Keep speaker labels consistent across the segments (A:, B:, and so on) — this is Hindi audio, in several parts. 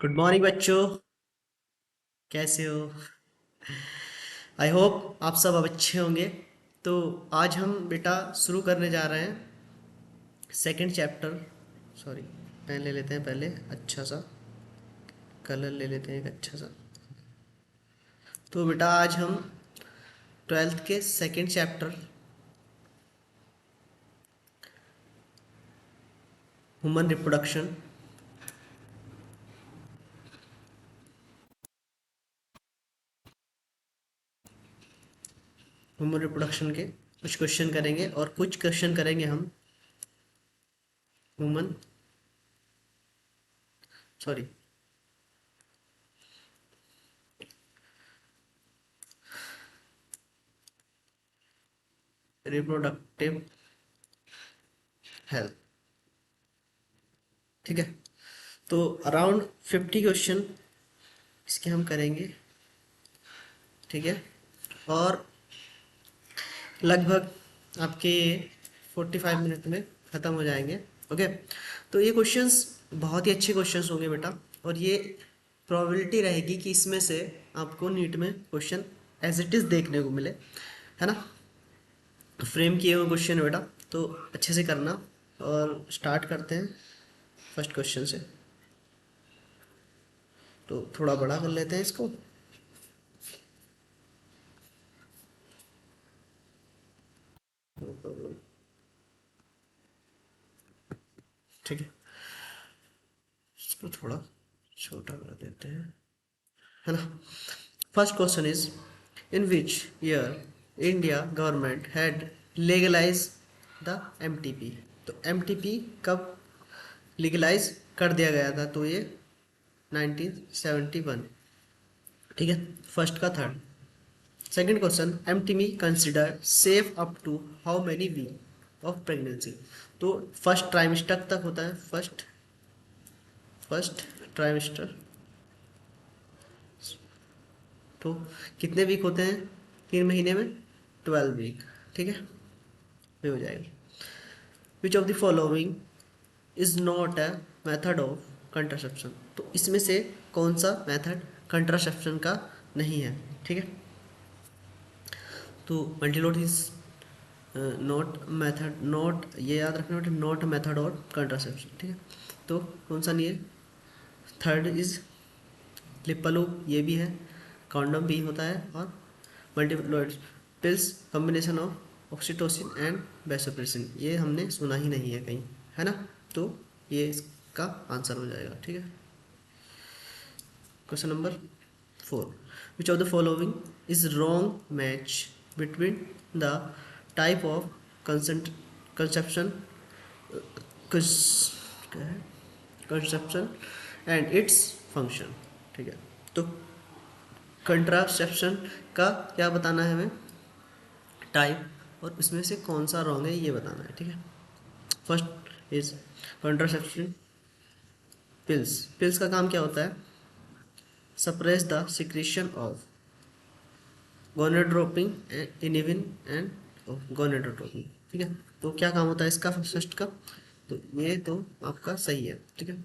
A: गुड मॉर्निंग बच्चों। कैसे हो? आई होप आप सब अब अच्छे होंगे। तो आज हम बेटा शुरू करने जा रहे हैं सेकंड चैप्टर। सॉरी, पेन ले लेते हैं पहले, अच्छा सा कलर ले लेते हैं एक अच्छा सा। तो बेटा आज हम ट्वेल्थ के second chapter human reproduction human reproduction के कुछ क्वेश्चन करेंगे और कुछ क्वेश्चन करेंगे हम ह्यूमन सॉरी रिप्रोडक्टिव हेल्थ। ठीक है, तो अराउंड 50 क्वेश्चन इसके हम करेंगे। ठीक है, और लगभग आपके 45 मिनट में ख़त्म हो जाएंगे। ओके, तो ये क्वेश्चंस बहुत ही अच्छे क्वेश्चंस होंगे बेटा, और ये प्रोबेबिलिटी रहेगी कि इसमें से आपको नीट में क्वेश्चन एज इट इज़ देखने को मिले, है ना। फ्रेम किए हुए क्वेश्चन है बेटा, तो अच्छे से करना। और स्टार्ट करते हैं फर्स्ट क्वेश्चन से। तो थोड़ा बड़ा कर लेते हैं इसको। ठीक है, इसको थोड़ा छोटा कर देते हैं, है ना। First question is, in which year India government had legalise the MTP. तो एमटीपी कब लीगलाइज कर दिया गया था? तो ये 1971। ठीक है, फर्स्ट का third. Second question, MTP consider safe up to how many week of pregnancy. तो फर्स्ट ट्राइमेस्टर तक होता है, फर्स्ट ट्राइमेस्टर। तो कितने वीक होते हैं 3 महीने में? 12 वीक। ठीक है, ये हो जाएगा। Which of the following is not a method of contraception. तो इसमें से कौन सा मेथड कंट्रासेप्शन का नहीं है? ठीक है, तो Multiload is not method, not, ये याद रखना बेटा, नॉट मेथड और कंट्रासेप्शन। ठीक है, तो कौन सा नहीं है? थर्ड इज लिपलो, ये भी है, कॉन्डम भी होता है, और multiploid pills combination of oxytocin and vasopressin, ये हमने सुना ही नहीं है कहीं, है ना। तो ये इसका आंसर हो जाएगा। ठीक है, question number 4, which of the following is wrong match between the type of consent conception conception and its function. ठीक है, तो कंट्रासेप्शन का क्या बताना है हमें? टाइप, और इसमें से कौन सा रॉन्ग है ये बताना है। ठीक है, first is contraception pills. Pills का काम क्या होता है? Suppress the secretion of gonadotropin इनिविन एंड गोनेडोट्रोपिन। ठीक है, तो क्या काम होता है इसका फर्स्ट का? तो ये तो आपका सही है। ठीक है,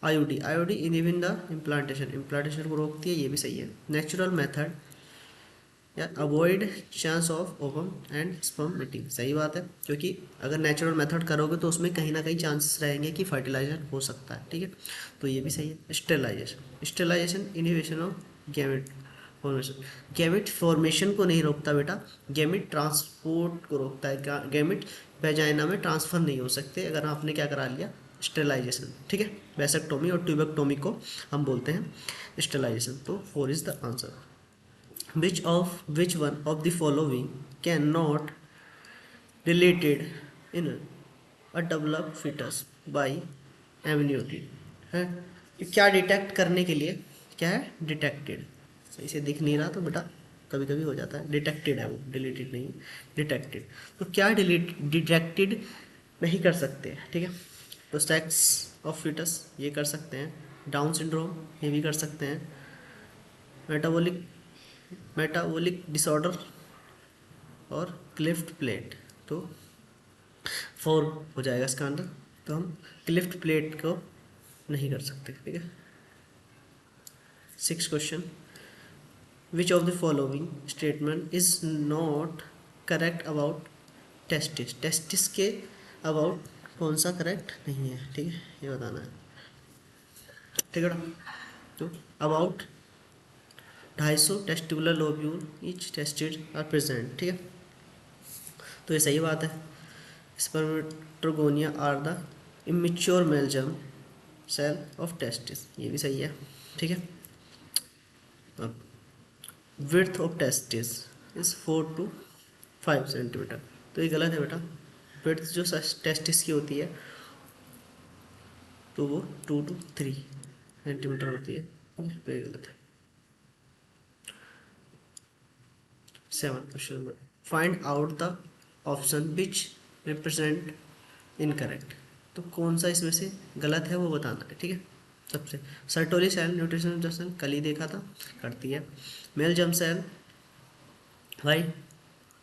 A: आईओडी, आईओडी इनिविन द इम्प्लांटेशन, इम्प्लांटेशन को रोकती है, ये भी सही है। नेचुरल मेथड या avoid chance of ovum and sperm meeting, सही बात है, क्योंकि अगर नेचुरल मेथड करोगे तो उसमें कहीं ना कहीं चांसेस रहेंगे कि फर्टिलाइजेशन हो सकता है। ठीक है, तो ये भी सही है। Sterilization, sterilization inhibition of gamete formation, gamete formation को नहीं रोकता बेटा, गैमेट ट्रांसपोर्ट को रोकता है। गैमेट वेजाइना में ट्रांसफर नहीं हो सकते अगर आपने क्या करा लिया? स्टेलाइजेशन। ठीक है, वैसेक्टोमी और ट्यूबेक्टोमी को हम बोलते हैं स्टेलाइजेशन। तो 4 is the answer. Which one of the following cannot related in a developed fetus by amniotic है? ये क्या डिटेक्ट करने के लिए क्या है? डिटेक्टेड। सही से दिख नहीं रहा तो बेटा कभी कभी हो जाता है, डिटेक्टेड है वो, डिलीटेड नहीं, डिटेक्टेड। तो क्या डिटेक्टेड नहीं कर सकते? ठीक है, तो सेक्स ऑफ फीटस ये कर सकते हैं, डाउन सिंड्रोम ये भी कर सकते हैं, मेटाबॉलिक मेटाबॉलिक डिसऑर्डर और क्लिफ्ट प्लेट। तो 4 हो जाएगा इसका आंसर। तो हम क्लिफ्ट प्लेट को नहीं कर सकते। ठीक है, 6 question, which of the following statement is not correct about testis, testis के अबाउट कौन सा करेक्ट नहीं है, ठीक है, ये बताना है, ठीक है ना। तो about 250 testicular lobule each tested are present, ठीक है, तो ये सही बात है। Spermatogonia are the immature male germ cell of testis, ये भी सही है, ठीक है। अब width of testis is 4 to 5 centimetre, तो ये गलत है बेटा। विड्थ जो टेस्टिस की होती है तो वो 2 to 3 सेंटीमीटर होती है, तो ये गलत है। 7 question number, find out the option which represent incorrect, तो कौन सा इसमें से गलत है वो बताना है, ठीक है। सबसे सर्टोली सेल न्यूट्रिशन सेल कल ही देखा था, करती है। मेल जर्म सेल भाई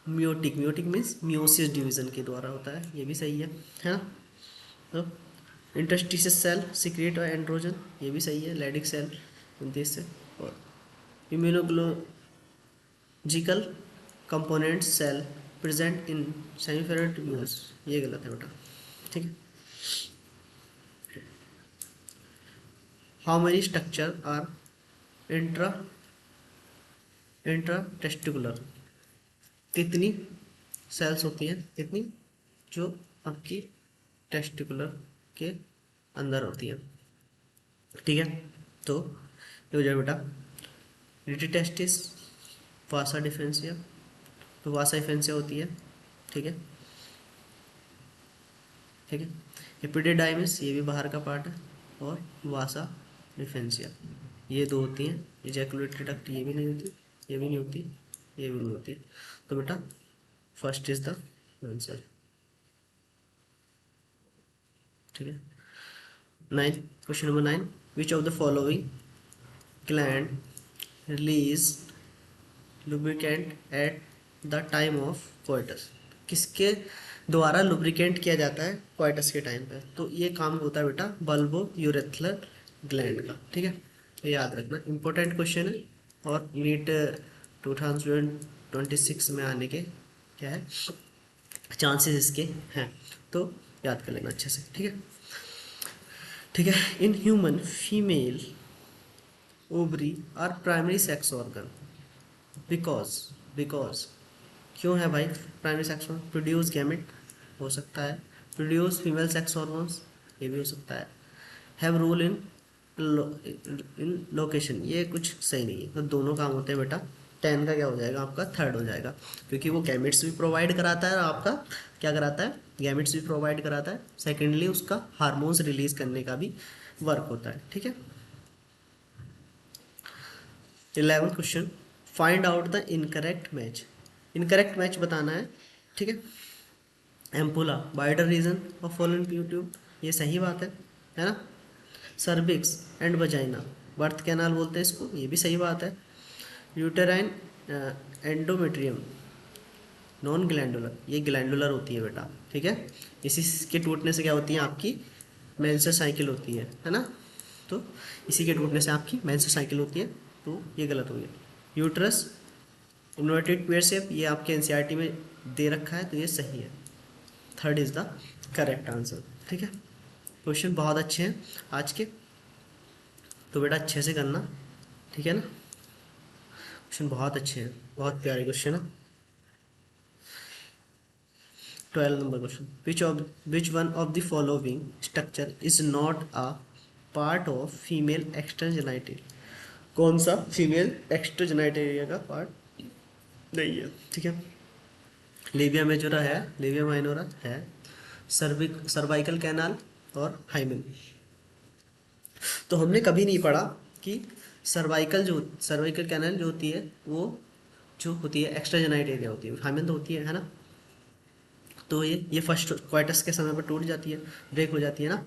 A: meiotic, meiotic means meiosis division के द्वारा होता है, ये भी सही है ना। तो इंटरस्टिशियस सेल सिक्रेट और एंड्रोजन, ये भी सही है। लैडिक सेल उनतीस से, और immunological component cell present in seminiferous tubules, ये गलत है बेटा, ठीक है। How many structure are intra intra testicular, कितनी सेल्स होती हैं, कितनी जो आपकी टेस्टिकुलर के अंदर होती है, ठीक है। तो ये हो जाए बेटा रिटिटेस्टिस, वासा डिफेंसिया, तो वासा डिफेंसिया होती है, ठीक है, ठीक है। एपिडिडाइमिस ये भी बाहर का पार्ट है, और वासा डिफेंसिया ये दो होती हैं। इजैकुलेटरी डक्ट ये भी नहीं होती, ये भी नहीं होती, ये भी नहीं होती, तो बेटा फर्स्ट इज द आंसर, ठीक है। 9 question number 9, which of the following gland release lubricant at the time of coitus, किसके द्वारा लुब्रिकेंट किया जाता है कोइटस के टाइम पे, तो ये काम होता है बेटा बल्बो यूरेथ्रल ग्लैंड का, ठीक है, ये याद रखना, इंपॉर्टेंट क्वेश्चन है, और नीट 2026 में आने के क्या है चांसेस इसके हैं, तो याद कर लेना अच्छे से, ठीक है, ठीक है। In human female ovary are primary sex organ because, because क्यों है भाई primary sex organ, produce gamete हो सकता है, प्रोड्यूस फीमेल सेक्स हार्मोन्स ये भी हो सकता है, have role in in location, ये कुछ सही नहीं है, तो दोनों काम होते हैं बेटा। 10 का क्या हो जाएगा आपका, थर्ड हो जाएगा, क्योंकि वो गैमेट्स भी प्रोवाइड कराता है और आपका क्या कराता है, गैमेट्स भी प्रोवाइड कराता है, सेकेंडली उसका हार्मोन्स रिलीज करने का भी वर्क होता है, ठीक है। 11th question, find out the incorrect match, incorrect match बताना है, ठीक है। Ampulla wider region of following tube, ये सही बात है ना। Cervix and vagina birth canal बोलते हैं इसको, ये भी सही बात है। यूटेराइन एंडोमेट्रियम नॉन ग्लैंडुलर, ये ग्लैंडुलर होती है बेटा, ठीक है। इसी के टूटने से क्या होती है आपकी मेंस्ट्रुअल साइकिल होती है ना, तो इसी के टूटने से आपकी मेंस्ट्रुअल साइकिल होती है, तो ये गलत हो गया। यूट्रस इन्वर्टेड पेयर शेप, ये आपके एनसीईआरटी में दे रखा है, तो ये सही है, third is the correct answer, ठीक है। क्वेश्चन बहुत अच्छे हैं आज के, तो बेटा अच्छे से करना, ठीक है ना, क्वेश्चन बहुत अच्छे हैं, बहुत प्यारे क्वेश्चन है। 12 number question, which one of the following structure is not a part of female extra genital, कौन सा फीमेल एक्स्ट्रा जेनाइटेरिया का पार्ट नहीं है, ठीक है। लेबिया मेजोरा है, लेबिया माइनोरा है, सर्वाइकल कैनाल और हाइमेन, तो हमने कभी नहीं पढ़ा कि सर्वाइकल कैनाल जो होती है वो जो होती है एक्स्ट्रा जेनाइट एरिया होती है, हाइमेन तो होती है ना, तो ये फर्स्ट क्वार्टस के समय पर टूट जाती है, ब्रेक हो जाती है ना,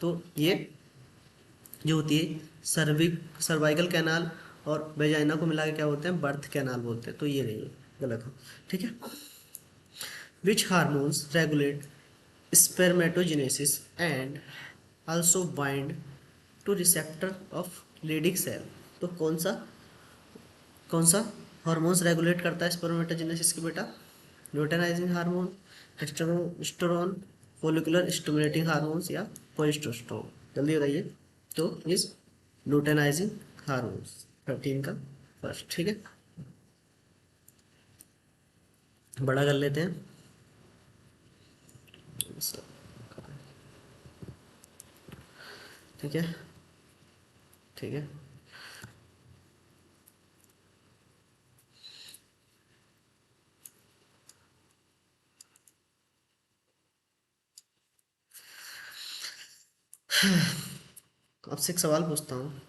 A: तो ये जो होती है सर्वाइकल कैनाल और वेजाइना को मिला के क्या बोलते हैं बर्थ कैनाल बोलते हैं, तो ये नहीं है, गलत है, ठीक है। विच hormones regulate spermatogenesis and also bind to receptor of Leydig cell, तो कौन सा हार्मोन्स रेगुलेट करता है स्पर्मेटोजेनेसिस की बेटा? Luteinising hormone, testosterone, follicular stimulating hormones या प्रोजेस्टेरोन? जल्दी बताइए। तो इस ल्यूटेनाइजिंग हार्मोन्स 13 का फर्स्ट। ठीक है, बड़ा कर लेते हैं। ठीक है, ठीक है। आपसे एक सवाल पूछता हूँ।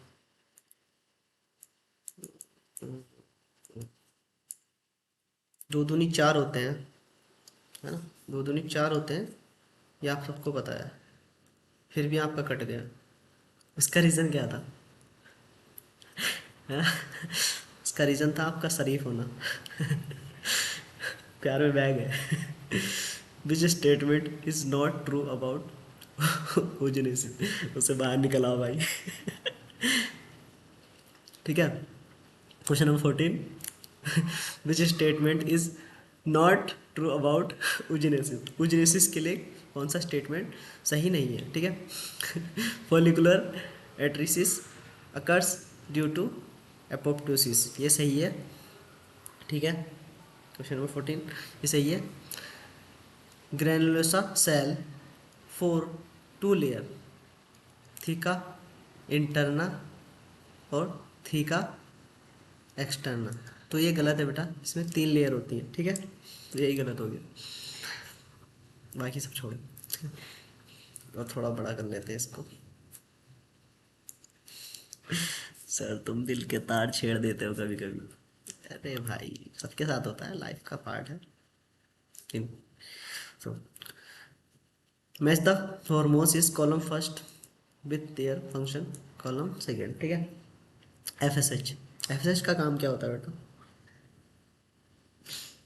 A: दो दूनी चार होते हैं, है ना? दो दूनी चार होते हैं, ये आप सबको पता है, फिर भी आपका कट गया। इसका रीज़न क्या था? हाँ? इसका रीज़न था आपका शरीफ होना। प्यार में बैग है। Which statement is not true about oogenesis? उससे बाहर निकल आओ भाई। ठीक है, question number 14। Which statement is not true about oogenesis? Oogenesis के लिए कौन सा स्टेटमेंट सही नहीं है? ठीक है। Follicular atresia occurs due to apoptosis, ये सही है। ठीक है, क्वेश्चन नंबर 14 ये सही है। Granulosa cell four to layer, theca interna और थीका एक्सटर्नल, तो ये गलत है बेटा, इसमें 3 लेयर होती है। ठीक है, तो यही गलत हो गया, बाकी सब छोड़ो। और थोड़ा बड़ा कर लेते हैं इसको। सर तुम दिल के तार छेड़ देते हो कभी कभी। अरे भाई, सबके साथ होता है, लाइफ का पार्ट है। So match the hormones is column first with their function column second. ठीक है, एफएसएच। एफएसएच का काम क्या होता है बेटा?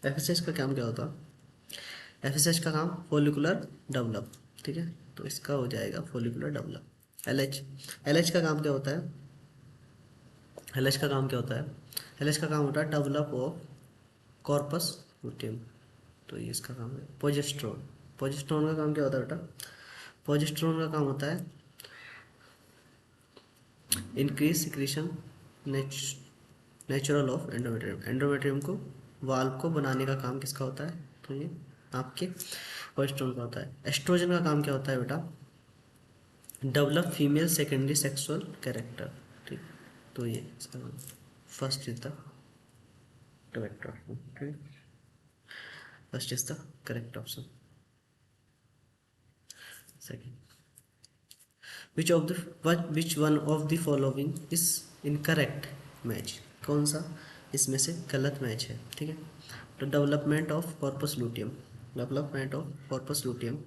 A: एफएसएच का काम क्या होता है? एफएसएच का काम फोलिकुलर डेवलप। ठीक है, तो इसका हो जाएगा फोलिकुलर डेवलप। एलएच, एलएच का काम क्या होता है? एलएच का काम क्या होता है? एलएच का काम होता है डेवलप ऑफ कॉर्पस लुटियम, तो ये इसका काम है। प्रोजेस्टेरोन, प्रोजेस्टेरोन का काम क्या होता है बेटा? प्रोजेस्टेरोन का काम होता है increase secretion natural of endometrium. Endometrium को वाल्व को बनाने का काम किसका होता है? तो ये आपके प्रोजेस्टेरोन का होता है। एस्ट्रोजन का काम क्या होता है बेटा? Develop female secondary sexual character. ठीक, तो ये इसका नाम first is the correct option. ठीक, first is the correct option. Second, which one of the following is incorrect match? कौन सा इसमें से गलत मैच है? ठीक है, तो development of corpus luteum, development of corpus luteum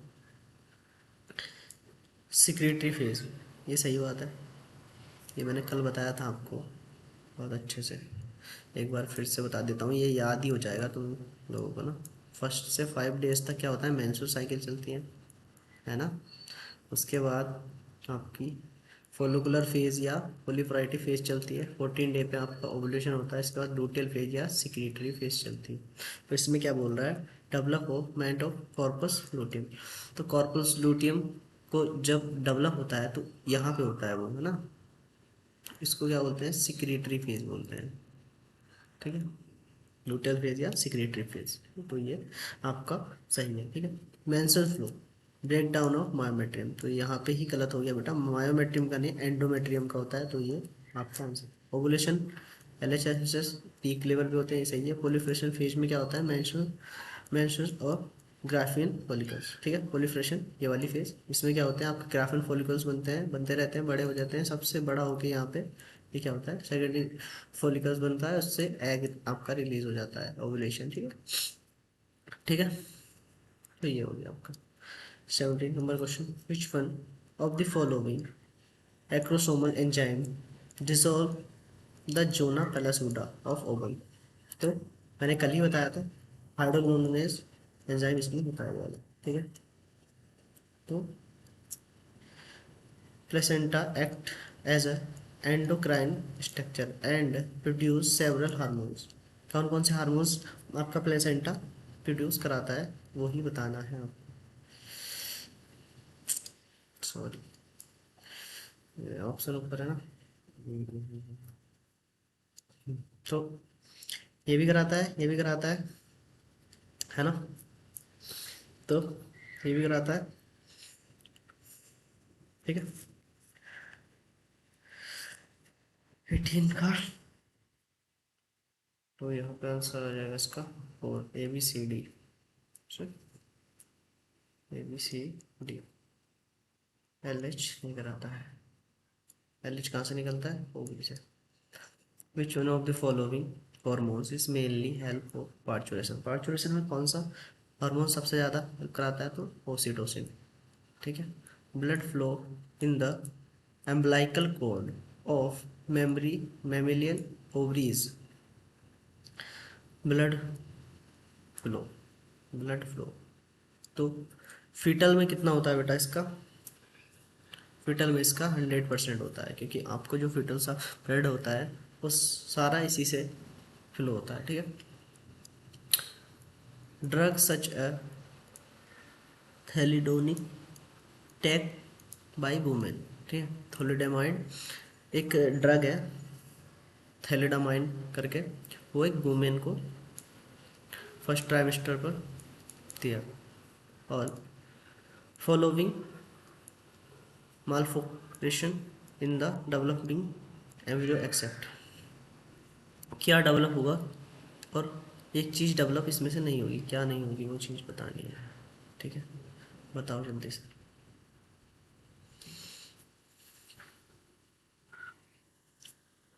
A: secretary phase, ये सही बात है। ये मैंने कल बताया था आपको बहुत अच्छे से, एक बार फिर से बता देता हूँ, ये याद ही हो जाएगा तुम लोगों को ना। फर्स्ट से 5 डेज तक क्या होता है? मेंस्ट्रुअल साइकिल चलती है ना? उसके बाद आपकी फोलिकुलर फेज या प्रोलिफेरेटिव फेज चलती है। 14 डे पे आपका ओवुलेशन होता है। इसके बाद लूटियल फेज या सिक्रीटरी फेज चलती है। तो इसमें क्या बोल रहा है? Development of corpus luteum. तो कॉर्पस लूटियम को जब डेवलप होता है तो यहाँ पे होता है वो, है ना? इसको क्या बोलते हैं? सिक्रीटरी फेज बोलते हैं। ठीक है, लूटियल फेज या सिक्रीटरी फेज, तो ये आपका सही है। ठीक है, menstrual flow, break down of myometrium, तो यहाँ पे ही गलत हो गया बेटा, मायोमेट्रियम का नहीं एंडोमेट्रियम का होता है, तो ये आपका answer. Ovulation LHS peak level पे होते हैं, ये सही है। प्रोलिफरेशन फेज में क्या होता है? मेंस्ट्रुअल और ग्राफियन फॉलिकल्स। ठीक है, प्रोलिफरेशन ये वाली फेज, इसमें क्या होते हैं? आपके ग्राफियन फॉलिकल्स बनते रहते हैं, बड़े हो जाते हैं, सबसे बड़ा होके यहाँ पे ये क्या होता है? सेकेंडरी फॉलिकल्स बनता है, उससे एग आपका रिलीज हो जाता है, ओवुलेशन। ठीक है, ठीक है, तो ये हो गया आपका 17 number question. Which one of the following acrosomal enzyme dissolve the zona pellucida of ovum? तो मैंने कल ही बताया था, हाइड्रोलोनेज एंजाइम इसमें बताया गया है। ठीक है, तो placenta act as a endocrine structure and produce several hormones. कौन कौन से हार्मोन्स आपका प्लेसेंटा प्रोड्यूस कराता है वो ही बताना है आपको। सॉरी, ऑप्शन ऊपर है ना। तो ये भी कराता है, ये भी कराता है ना। तो ये भी कराता है, ठीक है। 18 का, तो यहाँ पे आंसर आ जाएगा इसका 4, ABCD। ABCD। LH नहीं कराता है। LH कहाँ से निकलता है, ओवरी से। विच one of the following hormones is mainly help for parturition. Parturition में कौन सा हार्मोन सबसे ज़्यादा हेल्प कराता है, तो ऑक्सीटोसिन, ठीक है। Blood flow in the umbilical cord of mammary mammalian ovaries. Blood flow, blood flow तो फीटल में कितना होता है बेटा इसका। फीटल में इसका 100% होता है, क्योंकि आपको जो फीटल सा ब्लड होता है वो सारा इसी से फ्लो होता है, ठीक है। Drug such a thalidomide take by women, ठीक है। थोलिडामाइड एक ड्रग है, थैलिडामाइन करके, वो एक वुमेन को फर्स्ट ट्राइमेस्टर पर दिया। और following malformation in the developing embryo except. क्या डेवलप होगा और एक चीज़ डेवलप इसमें से नहीं होगी, क्या नहीं होगी वो चीज़ बतानी है, ठीक है। बताओ जल्दी से।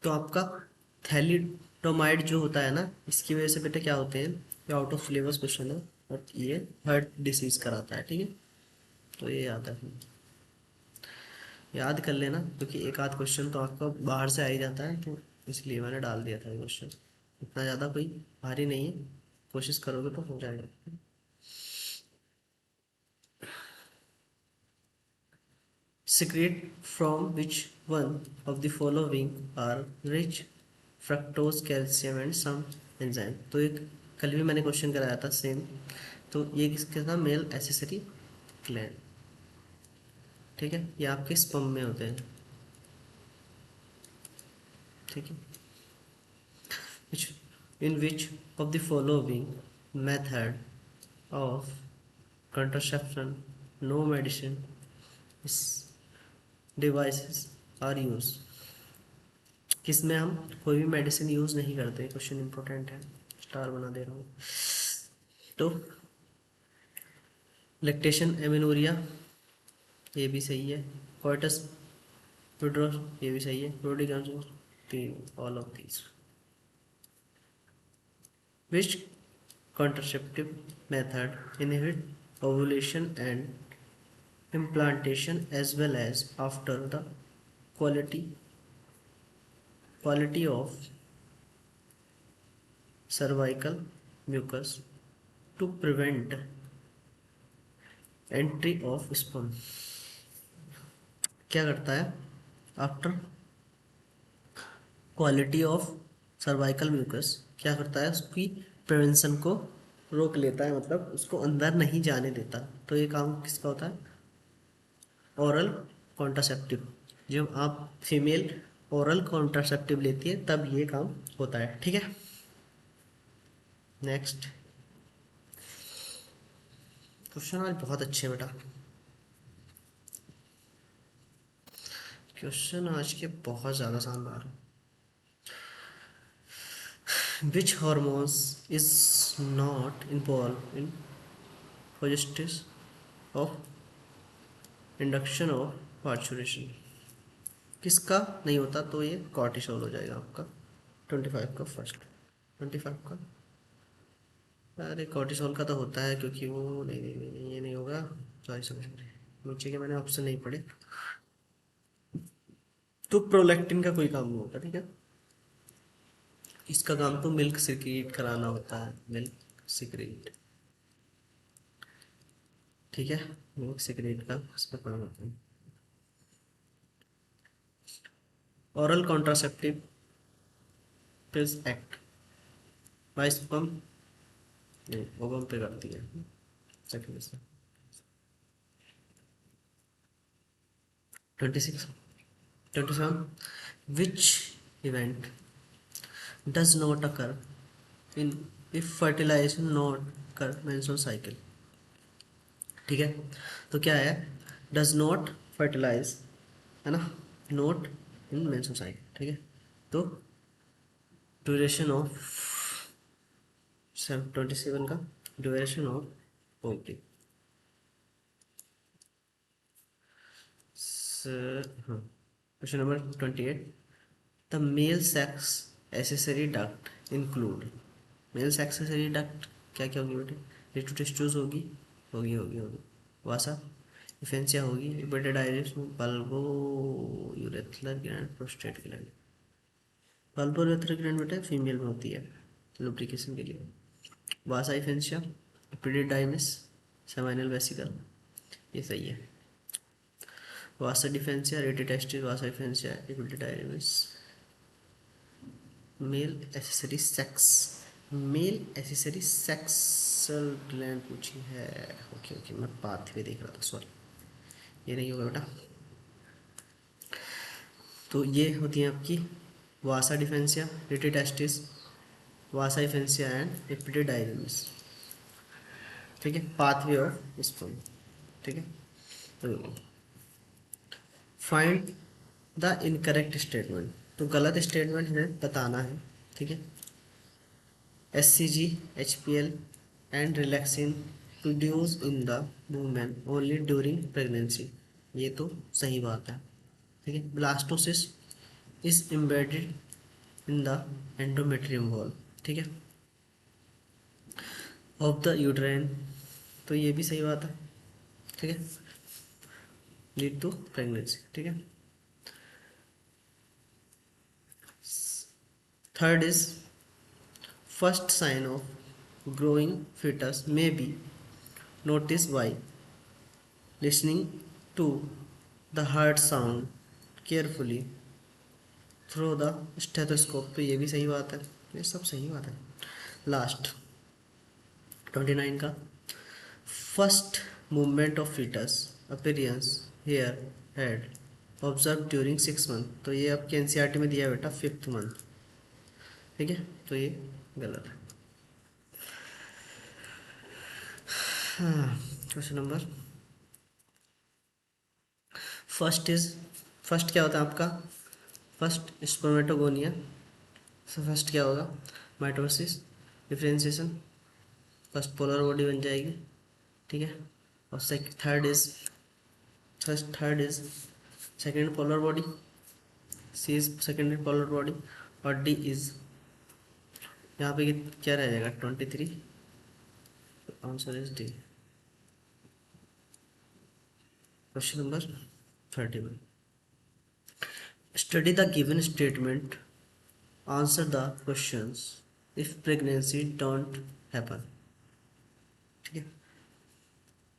A: तो आपका थैलिडोमाइड जो होता है ना, इसकी वजह से बेटा क्या होते हैं, ये आउट ऑफ सिलेबस क्वेश्चन है और ये हार्ट डिसीज कराता है, ठीक है। तो ये याद है, याद कर लेना, क्योंकि एक आध क्वेश्चन तो आपका बाहर से आ ही जाता है, तो इसलिए मैंने डाल दिया था ये क्वेश्चन। इतना ज़्यादा कोई भारी नहीं है, कोशिश करोगे तो हो जाएगा। Secret from which one of the following are rich fructose, calcium and some enzyme। तो एक कल भी मैंने क्वेश्चन कराया था सेम। तो ये किसके था, मेल एसेसरी ग्लैंड, ठीक है। ये आपके स्पर्म में होते हैं, ठीक है। which in which of the following method of contraception no medicine is devices are used। किसमें हम कोई भी मेडिसिन यूज़ नहीं करते, क्वेश्चन इंपॉर्टेंट है, स्टार बना दे रहा हूँ। तो लैक्टेशन एमिनोरिया, ये भी सही है। कोइटस विड्रॉल, ये भी सही है। प्रोडी कैंसर, तीन, all of these. Which contraceptive method inhibit ovulation and implantation as well as after the quality quality of cervical mucus to prevent entry of sperm। क्या करता है, after quality of cervical mucus क्या करता है, उसकी प्रिवेंशन को रोक लेता है, मतलब उसको अंदर नहीं जाने देता। तो ये काम किसका होता है, ओरल कॉन्ट्रासेप्टिव। जब आप फीमेल ओरल कॉन्ट्रासेप्टिव लेती है तब ये काम होता है, ठीक है। नेक्स्ट क्वेश्चन आज बहुत अच्छे हैं बेटा, क्वेश्चन आज के बहुत ज़्यादा शानदार है। Which hormones is not involved in processes of induction of parturition। किसका नहीं होता, तो ये कॉर्टिसोल हो जाएगा आपका 25 का फर्स्ट। 25 का, अरे कॉर्टिसोल का तो होता है, क्योंकि वो नहीं नहीं नहीं, नहीं ये नहीं होगा। सॉरी सॉरी सॉरी, नीचे के मैंने ऑप्शन नहीं पढ़े। तो प्रोलैक्टिन का कोई काम नहीं होता, ठीक है। इसका काम तो मिल्क सिक्रीट कराना होता है, मिल्क सिक्रीट, ठीक है। मिल्क सिक्रीट का इसका काम होता है। Oral contraceptive pills act vice pump नहीं ओबम पे करती है सेकंड से 26 27 which event does not occur in if fertilization not occur menstrual cycle। ठीक है, तो क्या है, डज नॉट फर्टिलाइज, है ना, नोट इन मेंस्ट्रुअल साइकिल। ठीक है, तो ड्यूरेशन ऑफ 27 का ड्यूरेशन ऑफ ओके हाँ, question number 28, the male sex accessory duct include, male sex accessory duct क्या क्या होगी बेटे, रिटोटेस्टोस होगी, होगी वासा इफेंसिया होगी, epididymis, bulbourethral gland, prostate gland. Bulbourethral gland बेटा फीमेल में होती है लुब्रिकेशन के लिए, वासा इफेंसिया, इपिडाइमिस, सेमाइनल वेसिकल, ये सही है। Vasa deferentia, rete testis, vasa efferentia, epididymis, male accessory sex, male accessory sexual gland पूछी है। ओके ओके, मैं पाथवे देख रहा था, सॉरी, ये नहीं होगा बेटा। तो ये होती है आपकी वासा deferentia, rete testis, vasa इफेंसिया and epididymis. ठीक है, पाथवे ऑफ स्पर्म। ठीक है, तो फाइंड द इनकरेक्ट स्टेटमेंट, तो गलत स्टेटमेंट हमें बताना है। ठीक है, HCG, HPL and relaxin produced in the woman only during pregnancy, ये तो सही बात है। ठीक है, blastocyst is embedded in the endometrium wall, ठीक है, of the uterine, तो ये भी सही बात है। ठीक है, लीड टू प्रेगनेंसी। ठीक है, third is first sign of growing fetus may be noticed by listening to the heart sound carefully through the stethoscope, तो ये भी सही बात है, ये सब सही बात है। लास्ट 29 का first movement of foetus appearance hair head observe during 6 month, तो ये आपके एनसीईआरटी में दिया है बेटा 5th मंथ। ठीक है, तो ये गलत है। हाँ, क्वेश्चन नंबर फर्स्ट क्या होता है आपका, फर्स्ट स्पर्मेटोगोनिया, फर्स्ट क्या होगा, mitosis, differentiation, first polar body बन जाएगी। ठीक है, और third is second polar body, C is secondary polar body, और डी इज यहाँ पे क्या रह जाएगा 23, answer is D. Question number 31, study the given statement, answer the questions if pregnancy don't happen. ठीक है,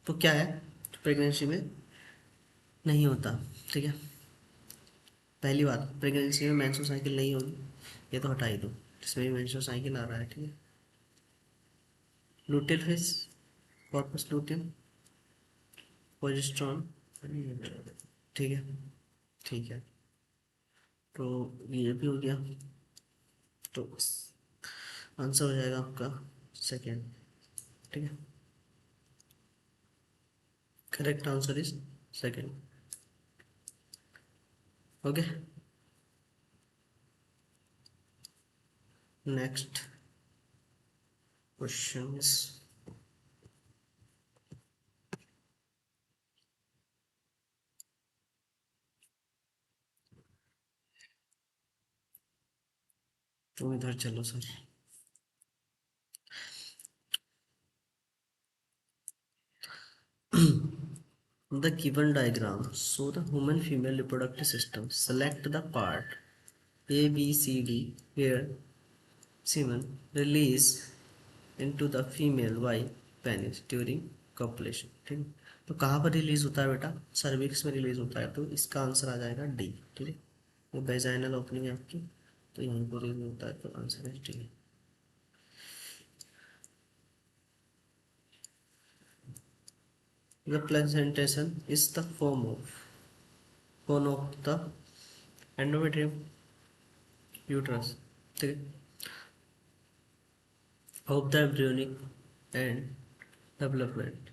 A: तो क्या है, प्रेगनेंसी में नहीं होता। ठीक है, पहली बात, प्रेगनेंसी में मेंस्ट्रुअल साइकिल नहीं होगी, ये तो हटा ही दो, इसमें भी मेंस्ट्रुअल साइकिल आ रहा है। ठीक है, luteal face, corpus luteum, progesterone, ठीक है, ठीक है, तो ये भी हो गया, तो आंसर हो जाएगा आपका सेकेंड। ठीक है, correct answer is second. Okay, next question is तुम इधर चलो sir. The given diagram show the human female reproductive system. Select the part A, B, C, D where semen release into the female Y penis during copulation। ठीक है, तो कहाँ पर रिलीज होता है बेटा, सर्विक्स में रिलीज होता है, तो इसका आंसर आ जाएगा डी। ठीक है, वो वेजाइनल ओपनिंग है आपकी, तो यहीं पर यूज होता है, तो आंसर है D. The placentation is the form of the endometrium uterus, ठीक है, of the embryonic and development।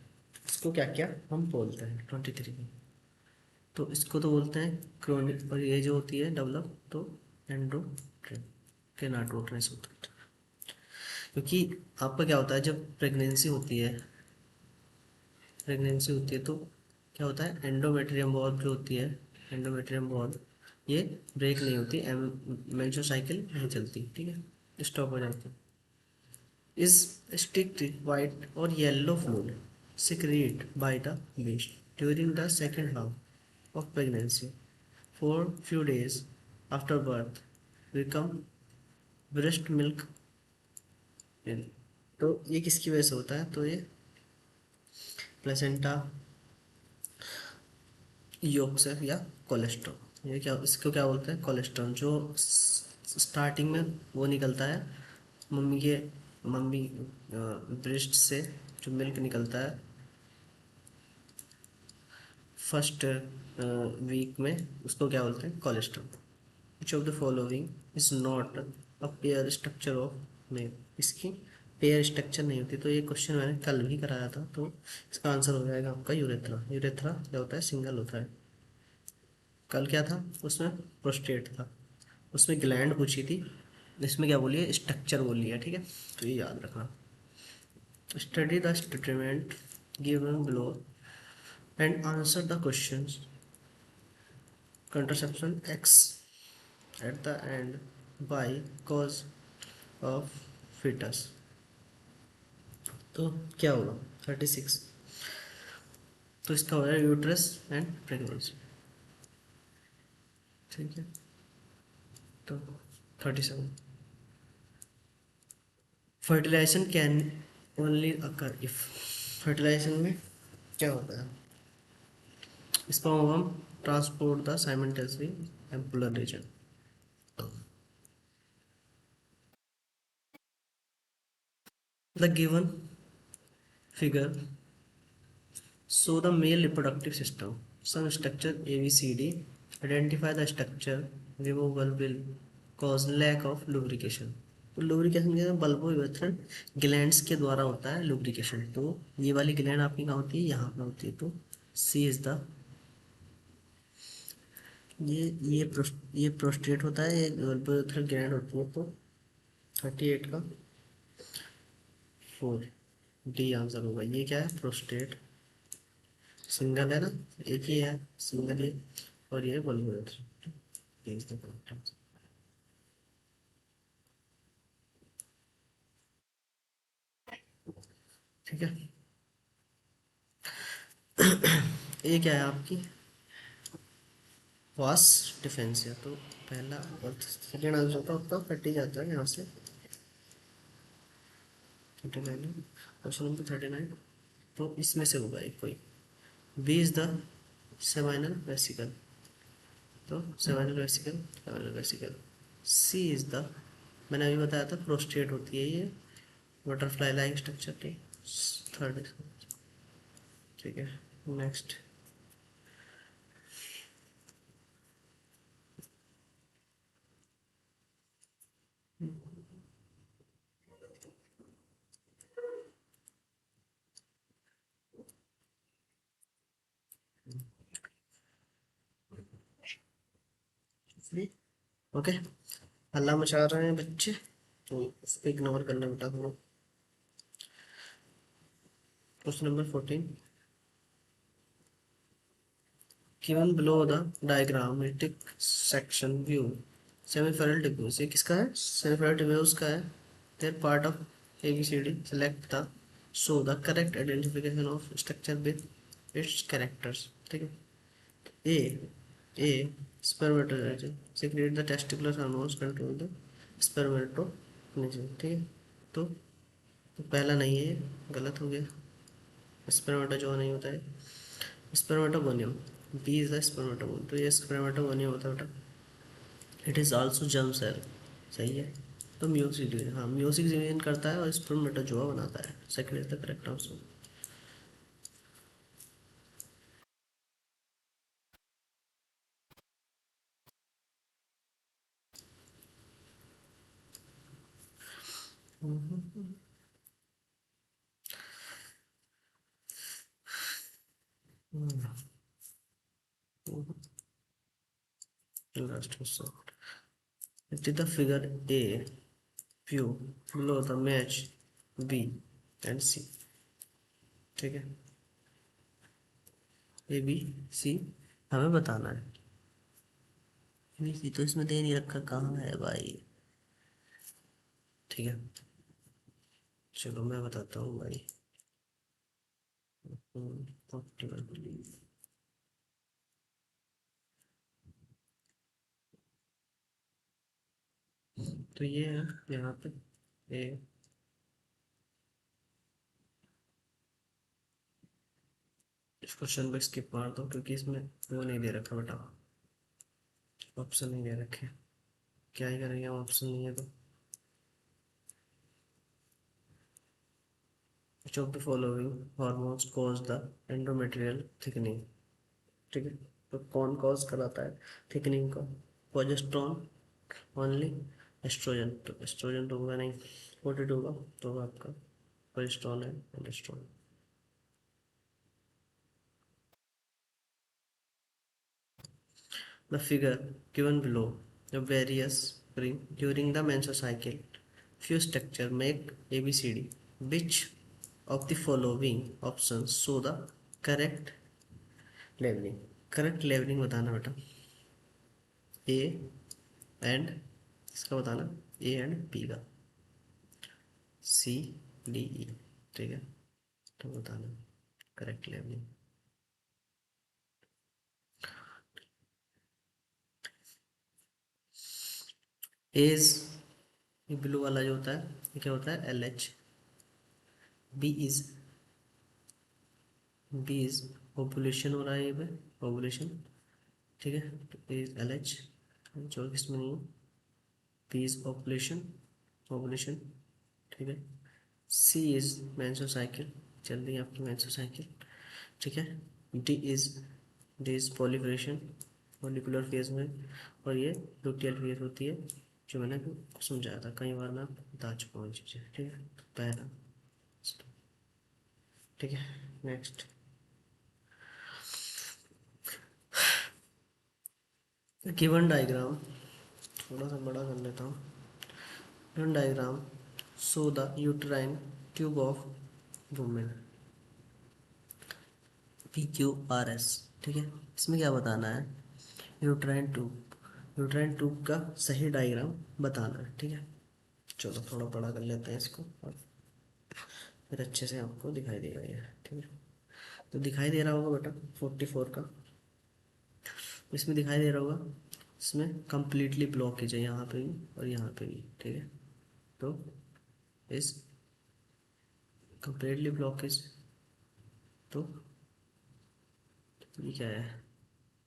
A: इसको क्या क्या हम बोलते हैं 23 में, तो इसको तो बोलते हैं क्रोनिक, और ये जो होती है डेवलप तो एंडोमेट्रियम के नाटोट्रेंस होता है। क्योंकि आपका क्या होता है जब प्रेगनेंसी होती है तो क्या होता है, एंडोमेट्रियम वॉल जो होती है, एंडोमेट्रियम वॉल ये ब्रेक नहीं होती, मेंस्ट्रुअल साइकिल नहीं चलती, ठीक है, स्टॉप हो जाती है। इज स्टिक्ड वाइट और yellow fluid secreted by the breast during the second half of pregnancy for few days after birth become breast milk milk। तो ये किसकी वजह से होता है, तो ये प्लेसेंटा योक से या कोलेस्ट्रॉल, ये क्या इसको क्या बोलते हैं, कोलेस्ट्रॉल जो स्टार्टिंग में वो निकलता है मम्मी ब्रेस्ट से, जो मिल्क निकलता है फर्स्ट वीक में, उसको क्या बोलते हैं, cholesterol. Which of the following is not a pair structure of male, इसकी पेयर स्ट्रक्चर नहीं होती, तो ये क्वेश्चन मैंने कल भी कराया था, तो इसका आंसर हो जाएगा आपका यूरेथ्रा। यूरेथ्रा क्या होता है, सिंगल होता है। कल क्या था उसमें, प्रोस्टेट था, उसमें ग्लैंड पूछी थी, इसमें क्या बोलिए, स्ट्रक्चर बोल लिया, ठीक है, तो ये याद रखना। Study the statement given below and answer the questions. contraception X at the end by cause of fetus, तो क्या होगा 36, तो इसका हो जाएगा यूट्रस एंड प्रेगनेंसी, ठीक है, तो 37 fertilization can only occur if, fertilization में क्या होता है, sperm transport the simultaneously ampular region। The given figure show the male reproductive system. Some structure ABCD. Identify the structure. Removal will cause lack of lubrication। तो लुब्रिकेशन के बल्बो यूरेथ्रल ग्लैंड्स के द्वारा होता है लुब्रिकेशन, तो ये वाली ग्लैंड आपकी कहाँ होती है, यहाँ पे होती है, तो सी इज द, ये प्रोस्टेट होता है, ये बल्बो यूरेथ्रल ग्लैंड होती है, तो 38 का 4 डी आंसर होगा। ये क्या है, प्रोस्टेट सिंगल है ना, एक ही है सिंगल ही, और ये बल्बोरेटर। ठीक है, ये क्या है आपकी वास डिफेंसिया, तो पहला और सेकेंड आंसर तो आपका कट ही जाता है यहाँ से। 39 क्वेश्चन नंबर 39, तो इसमें से होगा एक कोई। B is the seminal vesicle, तो seminal vesicle. C is the, मैंने अभी बताया था प्रोस्टेट होती है ये, बटरफ्लाई लाइक स्ट्रक्चर की, थर्ड, ठीक है, नेक्स्ट। ओके, हल्ला मचा रहे हैं बच्चे, तो इसको इग्नोर करना बेटा हम लोग। Question number 14, given below the diagrammatic section view semiferal diffuse, ये किसका है, semiferal diffuse का है, their part of ABCD, select the, show the correct identification of structure with its characters, ठीक है। A spermatozoa secrete the testicular hormones control the spermatogenesis, ठीक है, तो पहला नहीं है, गलत हो गया, स्पर्मेटोजोआ नहीं होता है, spermatogonium, B is the spermatogonium, तो ये स्पर्मेटोगोनियम होता है बेटा। It is also germ cell, सही है। तो म्यूसिक डिवीजन, हाँ म्यूसिक डिवीजन करता है और स्पर्मेटोजोआ बनाता है, second is the correct answer. Last question, it is the figure A view below the match B and C, ठीक है। ए बी सी हमें बताना है, बी सी तो इसमें दे नहीं रखा, कहाँ है भाई, ठीक है। चलो मैं बताता हूँ भाई। 41। तो ये है यहाँ पे ए, इस क्वेश्चन पे स्किप मार दो क्योंकि इसमें वो नहीं दे रखा बेटा, ऑप्शन नहीं दे रखे, क्या ही करेंगे हम, ऑप्शन नहीं है तो। Which of the following hormones cause the endometrial thickening, ठीक है। तो कौन कॉज कराता है थिकनिंग को, प्रोजेस्टेरॉन ओनली, एस्ट्रोजन, तो एस्ट्रोजन तो होगा नहीं, 42 का तो होगा आपका प्रोजेस्टेरॉन है, oestrogen. The figure given below the various spring during the menstrual cycle. Few structure make ABCD. Which of the following options show the correct leveling? Correct leveling बताना बेटा, ए एंड, इसका बताना ए एंड बी का, सी डी ई, ठीक है। तो बताना करेक्ट लेवलिंग। एज, ये ब्लू वाला जो होता है ये क्या होता है, L H. B is, B is ovulation हो रहा है ये पे, ओपुलेशन, ठीक है। तो ए इज एल एच, जो किसमें नहीं है, पी इज ओपुलेशन, ओपुलेशन, ठीक है। सी इज मेंस्ट्रुअल साइकिल, चल रही है आपकी मेंस्ट्रुअल साइकिल, ठीक है। D is, D is proliferation, follicular phase में, और ये लुटियल फेज होती है, जो मैंने समझाया था कई बार, मैं बता चुका हूँ चीज़ें, ठीक है। तो पहला, ठीक है। नेक्स्ट, गिवन डायग्राम, थोड़ा सा बड़ा कर लेता हूँ। Given diagram show the uterine tube of women, P Q R S, ठीक है। इसमें क्या बताना है, यूट्राइन ट्यूब, यूट्राइन ट्यूब का सही डायग्राम बताना है, ठीक है। चलो थोड़ा बड़ा कर लेते हैं इसको और फिर अच्छे से आपको दिखाई देगा ये, ठीक है। तो दिखाई दे रहा होगा बेटा 44 का, इसमें दिखाई दे रहा होगा, इसमें कंप्लीटली ब्लॉकेज है यहाँ पे भी और यहाँ पे भी, ठीक है। तो इस कंप्लीटली ब्लॉकेज, तो ये क्या है,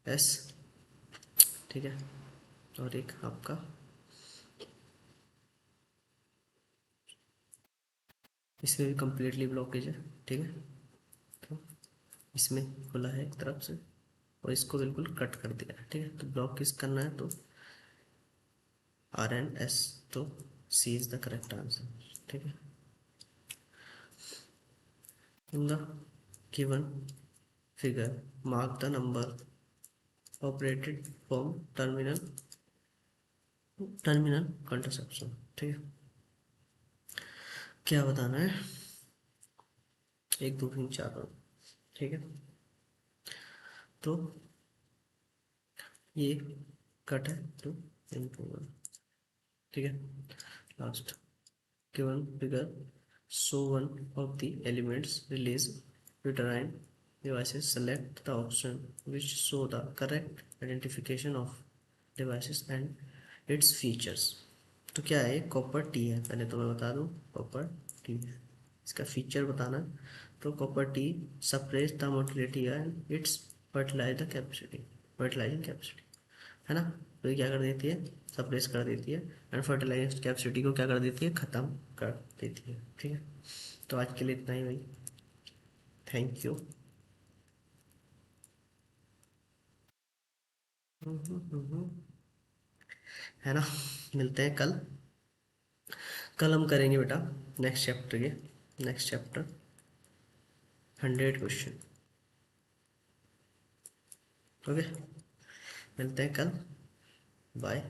A: एस, ठीक है। और एक आपका, इसमें भी कंप्लीटली ब्लॉकेज है, ठीक है। तो इसमें खुला है एक तरफ से और इसको बिल्कुल कट कर दिया है, ठीक है। तो ब्लॉक किस करना है, तो आर एंड एस, तो सी इज द करेक्ट आंसर, ठीक है। In the given figure mark the number operated from terminal, terminal contraception, ठीक है। क्या बताना है, 1 2 3 4, ठीक है। तो ये कट है तो इम्प्रूव, ठीक है। Last, given figure show one of the elements release uterine devices, select the option which show the correct identification of devices and its features। तो क्या है, कॉपर टी है, पहले तो मैं बता दूं कॉपर टी है, इसका फीचर बताना है। तो copper T suppress the motility and its fertilize the capacity, fertilizing capacity, है ना। तो ये क्या कर देती है, सप्रेस कर देती है, एंड फर्टिलाइज कैपेसिटी को क्या कर देती है, ख़त्म कर देती है। ठीक है, तो आज के लिए इतना ही भाई, थैंक यू। है ना, मिलते हैं कल। कल हम करेंगे बेटा नेक्स्ट चैप्टर के, नेक्स्ट चैप्टर 100 क्वेश्चन। ओके, मिलते हैं कल, बाय।